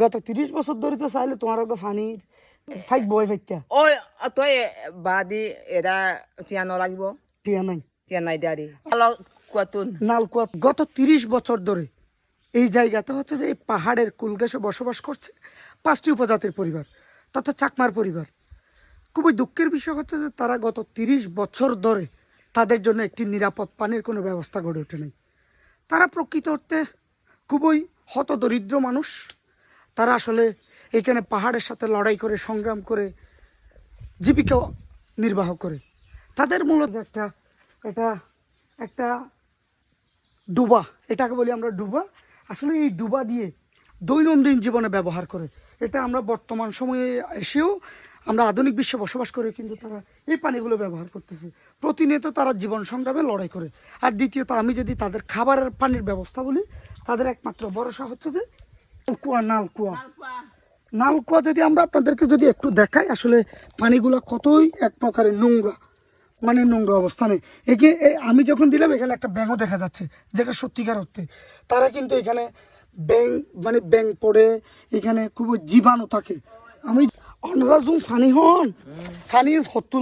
গত 30 বছর ধরে তো চাইলে তোমার ফানির ফাইক বই ফাইতা ও তই বাদি এরা টিয়া লাগিব টিয়া নাই দাঁড়ি আলো কুয়াতুন নালকুয়া গত 30 বছর ধরে এই জায়গাতে হচ্ছে যে এই পাহাড়ের কুলঘেঁষে বসবাস করছে 5টি উপজাতির পরিবার তথা চাকমার পরিবার। খুবই দুঃখের বিষয় হচ্ছে যে তারা গত 30 বছর ধরে তাদের জন্য একটি নিরাপদ পানির কোনো ব্যবস্থা গড়ে ওঠে নাই। তারা প্রকৃত অর্থে খুবই হতদরিদ্র মানুষ। তারা আসলে এখানে পাহাড়ের সাথে লড়াই করে সংগ্রাম করে জীবিকা নির্বাহ করে। তাদের মূলত একটা ডুবা, এটাকে বলি আমরা ডুবা। আসলে এই ডুবা দিয়ে দৈনন্দিন জীবনে ব্যবহার করে। এটা আমরা বর্তমান সময়ে এসেও আমরা আধুনিক বিশ্বে বসবাস করে কিন্তু তারা এই পানিগুলো ব্যবহার করতেছে। প্রতিনিয়ত তারা জীবন সংগ্রামে লড়াই করে। আর দ্বিতীয়ত আমি যদি তাদের খাবারের পানির ব্যবস্থা বলি, তাদের একমাত্র ভরসা হচ্ছে যে নালকুয়া যদি আমরা আপনাদেরকে যদি একটু দেখাই, আসলে পানিগুলো কতই এক প্রকারের নোংরা, মানে নোংরা অবস্থানে। একে আমি যখন দিলাম এখানে একটা ব্যাঙও দেখা যাচ্ছে, যেটা সত্যিকার অর্থে তারা কিন্তু এখানে ব্যাং পড়ে, এখানে খুবই জীবাণু থাকে। আমি অনরাজুম ফানি হন ফানি হত্তু